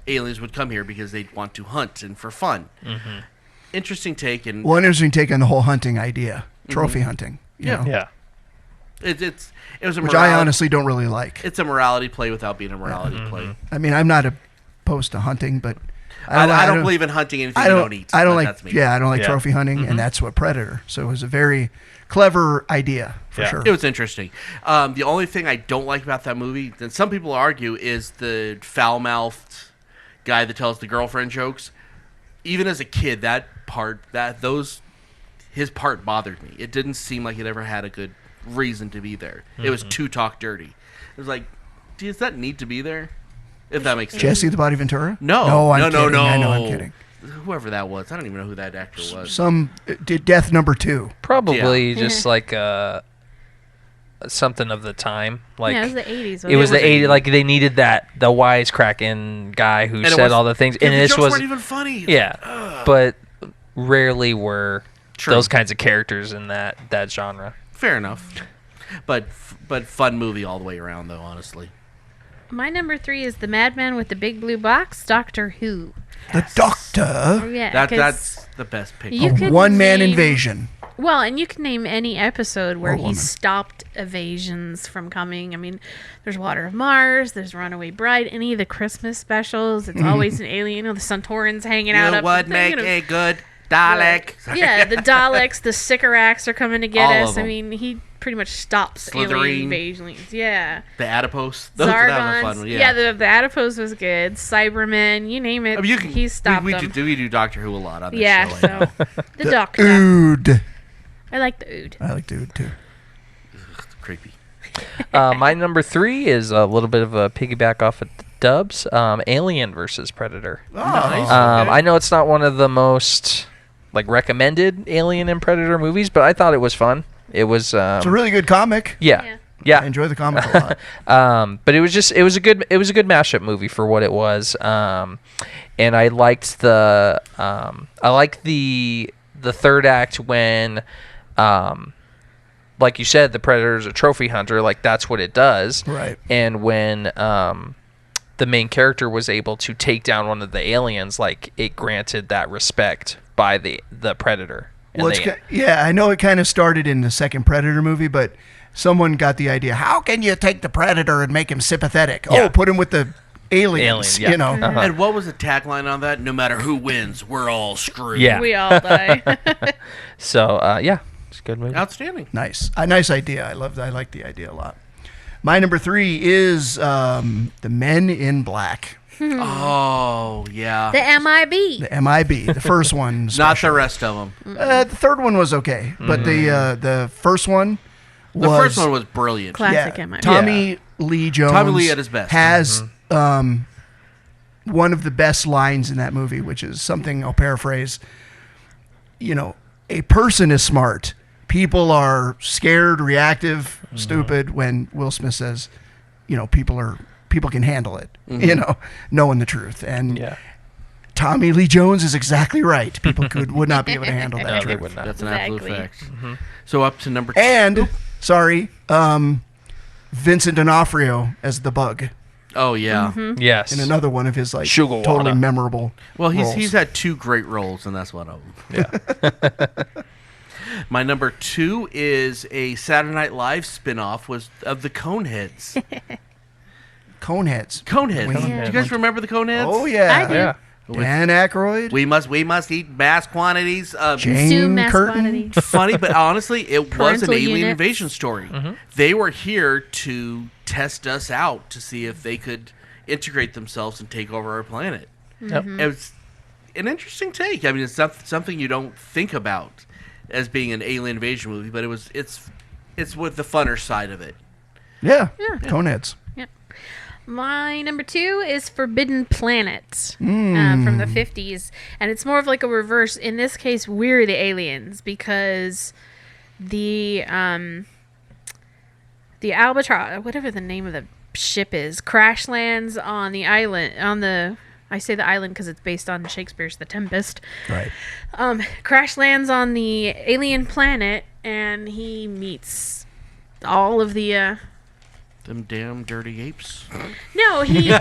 aliens would come here, because they'd want to hunt and for fun. Mm-hmm. Interesting take. And Well, interesting take on the whole hunting idea, trophy hunting. You know, Yeah. it was a which morality, I honestly don't really like. it's a morality play without being a morality play. I mean, I'm not opposed to hunting, but I don't believe in hunting anything I you don't. don't eat. I don't but like. that's me. Yeah, I don't like Yeah. trophy hunting, and that's what Predator. So it was a very clever idea for Yeah. sure. It was interesting. The only thing I don't like about that movie, and some people argue, is the foul-mouthed guy that tells the girlfriend jokes. Even as a kid, his part bothered me. It didn't seem like it ever had a good reason to be there. It was too talk dirty. It was like, does that need to be there? If that makes sense. Jesse the Body Ventura? No, I'm no, kidding. no. I know, I'm kidding. Whoever that was, I don't even know who that actor was. Some did Death Number 2. Probably just like something of the time. Like Yeah, it was the 80s. it was the 80s. 80s. Like they needed the wisecracking guy who And it said was- all the things. Yeah, And the this jokes was weren't even funny. yeah, but rarely were True. those kinds of characters in that genre. Fair enough. But fun movie all the way around, though. Honestly. My number 3 is The Madman with the Big Blue Box, Doctor Who. The Doctor. Oh, yeah, That's the best picture. You could One-man name- invasion. Well, and you can name any episode where Or he woman. stopped evasions from coming. I mean, there's Water of Mars, there's Runaway Bride, any of the Christmas specials. It's always an alien. You know, the Centaurans hanging out You up. would the make thing, you know. a good Dalek. Yeah, the Daleks, the Sycorax are coming to get All of us. I them. mean, he pretty much stops Slytherin. alien invasions. Yeah. The Adipose. That was a Zargons. fun one. Yeah, the Adipose was good. Cybermen, you name it. I mean, you can, he stopped we them. do Doctor Who a lot on this Yeah, show. I know. so the Doctor. Ood. I like the Ood. I like the Ood too. Creepy. My number 3 is a little bit of a piggyback off of dubs. Alien versus Predator. Nice. I know it's not one of the most like recommended Alien and Predator movies, but I thought it was fun. It was. It's a really good comic. Yeah. I enjoy the comic a lot. But it was a good mashup movie for what it was. And I liked the third act when, like you said, the Predator's a trophy hunter. Like that's what it does. Right. And when the main character was able to take down one of the aliens, like it granted that respect by the Predator. And Well, I know it kind of started in the second Predator movie, but someone got the idea. How can you take the Predator and make him sympathetic? Yeah. Oh, put him with the aliens. Alien, yeah. You know. Uh-huh. And what was the tagline on that? No matter who wins, we're all screwed. Yeah. We all die. So it's a good movie. Outstanding. Nice. A nice idea. I like the idea a lot. My number 3 is The Men in Black. Oh, yeah. The MIB. The MIB. The first one. Not especially. the rest of them. The third one was okay, but the first one The was first one was brilliant. Classic yeah, MIB. Tommy Lee Jones. Tommy Lee at his best. has one of the best lines in that movie, which is something I'll paraphrase. You know, a person is smart. People are scared, reactive, stupid. When Will Smith says, you know, people can handle it. You know, knowing the truth. And Tommy Lee Jones is exactly right. People would not be able to handle that No, they truth. would not. That's an Exactly. absolute fact. So up to number 2. And Vincent D'Onofrio as the Bug Oh, yeah. Yes. in another one of his like Sugar totally water. memorable. Well, roles. he's had 2 great roles, and that's one of them. Yeah. My number 2 is a Saturday Night Live spinoff of the Coneheads. Coneheads. Coneheads. Yeah. Do you guys remember the Coneheads? Oh yeah. I do. Yeah. Dan Aykroyd. We must eat mass quantities of Jane Consume mass Curtin. quantity. funny, but honestly, it was an Parental alien units. invasion story. They were here to test us out to see if they could integrate themselves and take over our planet. Yep. It was an interesting take. I mean, it's something you don't think about as being an alien invasion movie, but it's with the funner side of it. Yeah. Coneheads. My number 2 is Forbidden Planet from the 50s. And it's more of like a reverse. In this case, we're the aliens because the Albatross, whatever the name of the ship is, crash lands on the island, I say the island because it's based on Shakespeare's The Tempest. Right. Crash lands on the alien planet and he meets all of the... Them damn dirty apes. No, he he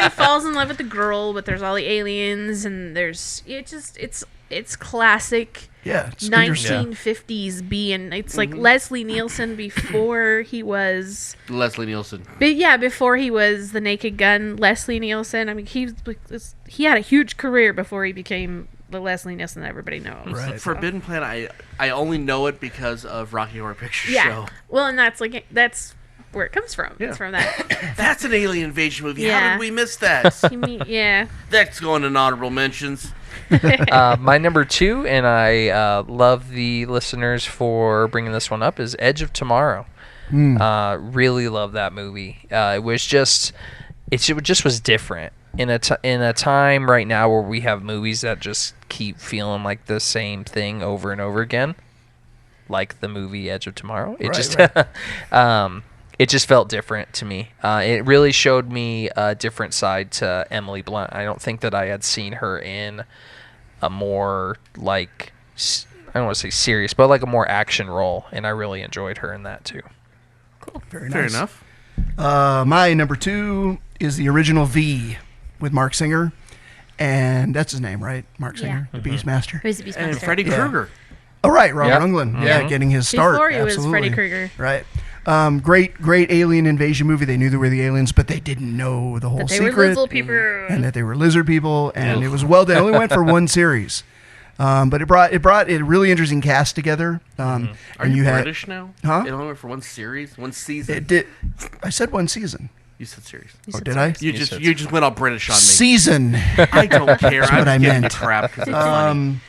falls in love with the girl, but there's all the aliens, and it's classic Yeah. It's interesting. 1950s being. It's like Leslie Nielsen before he was. Leslie Nielsen. But yeah, before he was the Naked Gun, Leslie Nielsen. I mean, he had a huge career before he became the Leslie Nielsen that everybody knows. Right. Forbidden Planet, I only know it because of Rocky Horror Picture Yeah. Show. Well, and that's where it comes from. Yeah. It's from that. That's an alien invasion movie. How Yeah. did we miss that? Yeah. That's going in honorable mentions. My number 2, and I love the listeners for bringing this one up, is Edge of Tomorrow. Really love that movie. It just was different in a time right now where we have movies that just keep feeling like the same thing over and over again, like the movie Edge of Tomorrow. It just felt different to me. It really showed me a different side to Emily Blunt. I don't think that I had seen her in a more like, I don't want to say serious, but like a more action role, and I really enjoyed her in that too. Very Fair nice. enough. My number 2 is the original V with Mark Singer, and that's his name, right? Mark Singer, the Beastmaster. Who's the Beastmaster? And Freddy Yeah. Krueger. Oh, right, Robert Yep. Englund. Yeah, getting his start. Before he was Absolutely. Freddy Krueger. Right. Great alien invasion movie. They knew they were the aliens, but they didn't know the whole That they secret. were lizard people. And that they were lizard people, and it was well done. It only went for one series, but it brought a really interesting cast together. Are And you you had British now? Huh? It only went for one series, one season. it did. I said one season. You said series. Or did I? You just went all British on me. Season. I don't care. I'm what I giving meant. you crap because it's funny.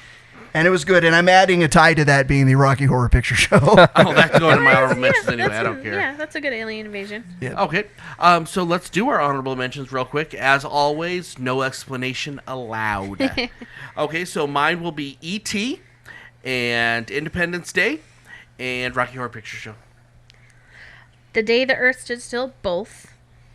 And it was good. And I'm adding a tie to that being the Rocky Horror Picture Show. Oh, that's going to my honorable mentions anyway. I don't care. Yeah, that's a good alien invasion. Yeah. Okay, so let's do our honorable mentions real quick. As always, no explanation allowed. Okay, so mine will be E.T. and Independence Day and Rocky Horror Picture Show. The Day the Earth Stood Still, both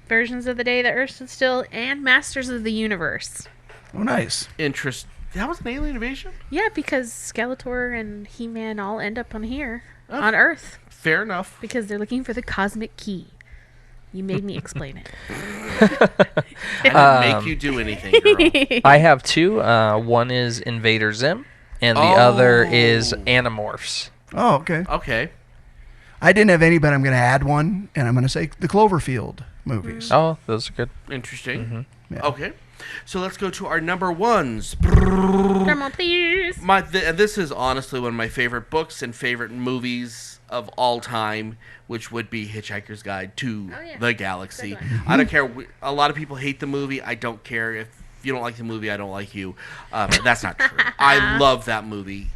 versions of The Day the Earth Stood Still, and Masters of the Universe. Oh, nice. That was an alien invasion? Yeah, because Skeletor and He-Man all end up on here, on Earth, Fair enough. because they're looking for the cosmic key. You made me explain it. I didn't make you do anything, girl. I have two. One is Invader Zim, and the other is Animorphs. Oh, okay. Okay. I didn't have any, but I'm going to add one, and I'm going to say the Cloverfield movies. Oh, those are good. Interesting. Yeah. Okay. So let's go to our number ones. Come on, please. This is honestly one of my favorite books and favorite movies of all time, which would be Hitchhiker's Guide to the Galaxy. I don't care. A lot of people hate the movie. I don't care. If you don't like the movie, I don't like you. That's not true. I love that movie.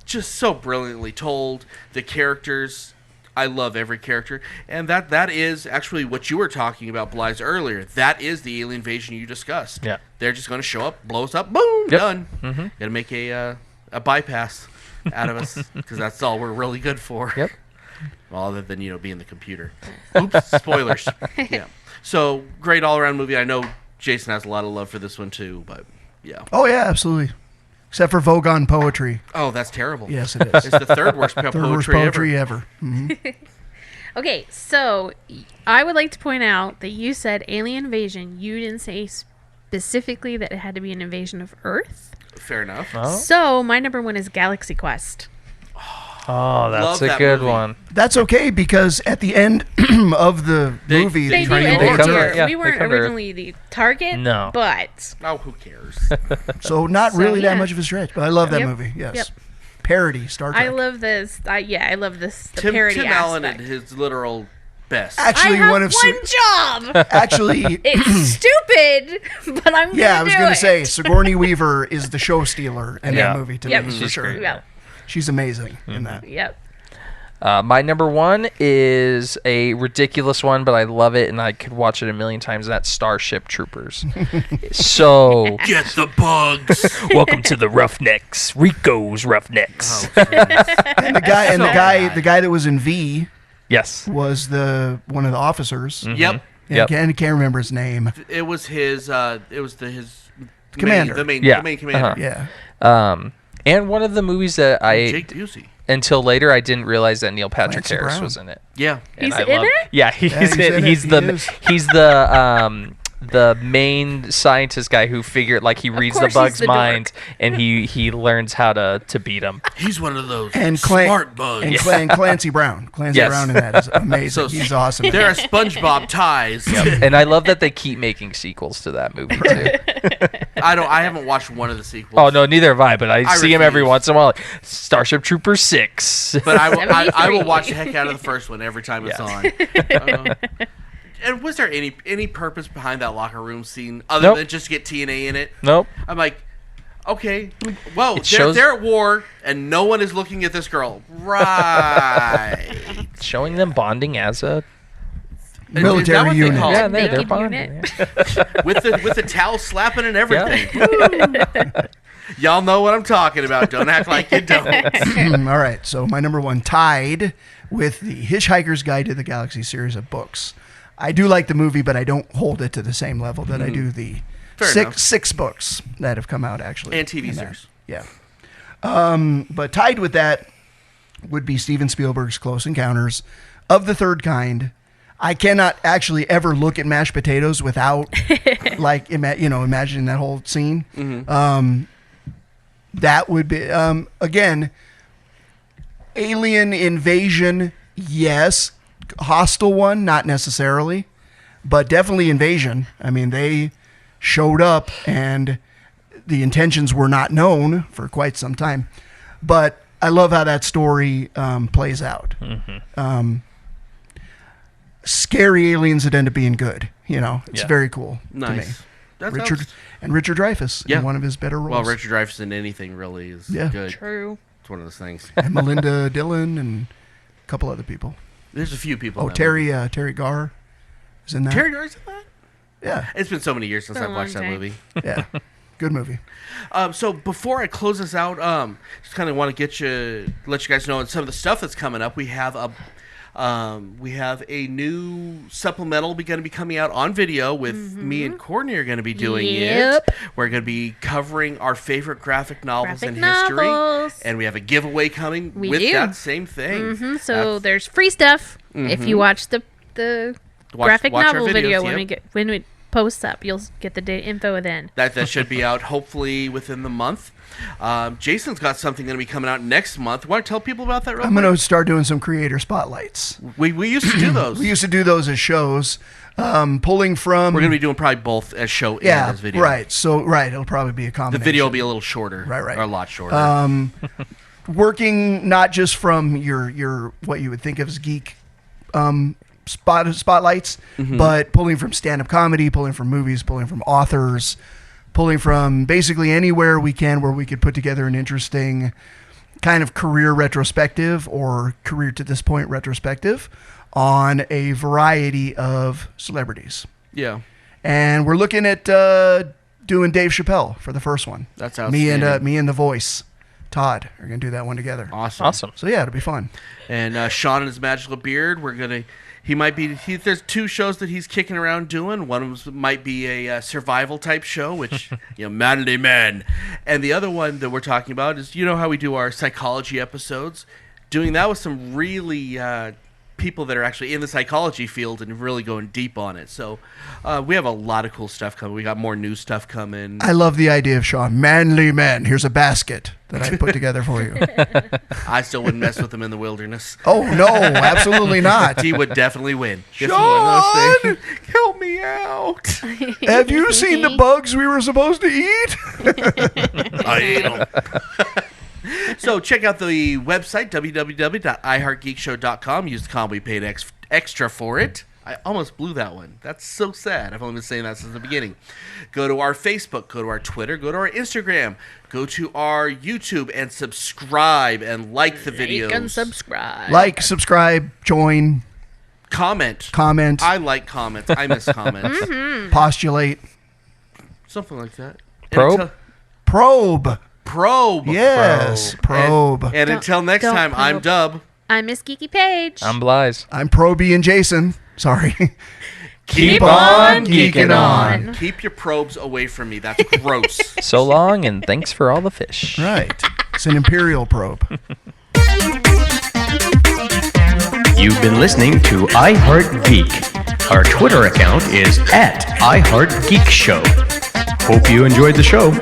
Just so brilliantly told. The characters, I love every character. And that is actually what you were talking about, Blythe, earlier. That is the alien invasion you discussed. Yeah. They're just going to show up, blow us up, boom, Yep. done. Got to make a bypass out of us, because that's all we're really good for. Yep. Well, other than, being the computer. Oops, spoilers. Yeah. So, great all-around movie. I know Jason has a lot of love for this one, too, but, yeah. Oh, yeah, absolutely. Except for Vogon poetry. Oh, that's terrible. Yes, it is. It's the third worst poetry ever. Mhm. Okay, so I would like to point out that you said alien invasion. You didn't say specifically that it had to be an invasion of Earth. Fair enough. Oh, So my number one is Galaxy Quest. oh that's Love a that good movie. one. That's okay, because at the end of the movie, They they do try end to They up come to to- here. yeah, We they weren't come to Earth. originally the target. No. But Oh, who cares? So not So, really yeah. that much of a stretch, but I love that Yep. movie. Yes. Yep. Parody, Star Trek. I love this. I love this. The Tim parody Allen aspect. at his literal best. I Actually, have one of job. actually, It's stupid, but I'm yeah, I gonna was do going it. to say Sigourney Weaver is the show stealer in Yeah. that movie to Yep. me, for She's sure. great. Yep. She's amazing in that. Yep. My number one is a ridiculous one, but I love it, and I could watch it a million times. That's Starship Troopers. So, Get the bugs. welcome to the Roughnecks, Rico's Roughnecks. Oh, And the guy, So bad. the guy that was in V Yes. was one of the officers. Yep. Yep. And I can't remember his name. It was his. His Commander. The main commander. Uh-huh. Yeah. And one of the movies that Jake Busey. until later, I didn't realize that Neil Patrick Clancy Harris Brown. was in it. Yeah. And He's I in love, it? Yeah, he's he's in in it. it. He's He the is. he's the main scientist guy who figured, like, he reads the course he's bug's the dork. mind and he learns how to beat him. He's one of those And smart bugs. And Clancy Brown. Clancy Yes. Brown in that is amazing. So He's awesome. There are SpongeBob ties. And I love that they keep making sequels to that movie too. I haven't watched one of the sequels. Oh no, neither have I. But I see him every refuse. once in a while. Like, Starship Troopers 6. But I will 73. watch the heck out of the first one every time it's Yeah. on. And was there any purpose behind that locker room scene other Nope. than just get TNA in it? Nope. I'm like, okay, well, It shows- they're at war and no one is looking at this girl. Right. Showing them bonding as a Is that Military what they unit. call it? yeah, they're naked bonding. unit. Yeah. with the towel slapping and everything. Y'all know what I'm talking about. Don't act like you don't. All right. So my number one, tied with the Hitchhiker's Guide to the Galaxy series of books. I do like the movie, but I don't hold it to the same level that I do the Fair enough. six books that have come out actually. And TV in that. series. Yeah. But tied with that would be Steven Spielberg's Close Encounters of the Third Kind. I cannot actually ever look at mashed potatoes without, like, imagining that whole scene. That would be, again, alien invasion, yes. Hostile one, not necessarily, but definitely invasion. I mean, they showed up and the intentions were not known for quite some time. But I love how that story plays out. Scary aliens that end up being good. It's Yeah. very cool to me. Nice. Richard Dreyfuss in one of his better roles. Well, Richard Dreyfuss in anything really is good. True. It's one of those things. And Melinda Dillon and a couple other people. There's a few people. Oh, Terry Garr is in that. Terry Garr's in that? Yeah. It's been so many years since I've watched that movie. Yeah. Good movie. So before I close this out, just kind of want to let you guys know some of the stuff that's coming up. We have a new supplemental going to be coming out on video with me and Courtney are going to be doing it. We're going to be covering our favorite graphic novels in history, and we have a giveaway coming that same thing. So there's free stuff if you watch the graphic novel video when we posts up. You'll get the info then. That should be out hopefully within the month. Jason's got something going to be coming out next month. Want to tell people about that real quick? I'm going to start doing some creator spotlights. We used to do those. We used to do those as shows. Pulling from... We're going to be doing probably both as show and as video. Right. So, it'll probably be a combination. The video will be a little shorter. Right. Or a lot shorter. Working not just from your what you would think of as geek spotlights, but pulling from stand-up comedy, pulling from movies, pulling from authors, pulling from basically anywhere we can where we could put together an interesting kind of career retrospective or career to this point retrospective on a variety of celebrities. Yeah. And we're looking at doing Dave Chappelle for the first one. That's outstanding. Me and The Voice, Todd, are going to do that one together. Awesome. So yeah, it'll be fun. And Sean and his magical beard, there's two shows that he's kicking around doing. One of them might be a survival type show, which, manly men. And the other one that we're talking about is, how we do our psychology episodes, doing that with some really people that are actually in the psychology field and really going deep on it. So we have a lot of cool stuff coming. We got more new stuff coming. I love the idea of Sean. Manly men. Here's a basket that I put together for you. I still wouldn't mess with him in the wilderness. Oh, no, absolutely not. He would definitely win. Sean! Help me out. Have you seen the bugs we were supposed to eat? I ate them. So check out the website, www.iheartgeekshow.com. Use the combo we paid extra for it. I almost blew that one. That's so sad. I've only been saying that since the beginning. Go to our Facebook, go to our Twitter, go to our Instagram, go to our YouTube and subscribe and like the videos. Like and subscribe. Like, subscribe, join. Comment. I like comments. I miss comments. Postulate. Something like that. Probe. Yes. Probe. And until next time, probe. I'm Dub. I'm Miss Geeky Paige. I'm Blyze. I'm PB&Jason. Sorry. Keep on geeking on. Keep your probes away from me. That's gross. So long, and thanks for all the fish. Right. It's an imperial probe. You've been listening to iHeartGeek. Our Twitter account is @iHeartGeekShow. Hope you enjoyed the show.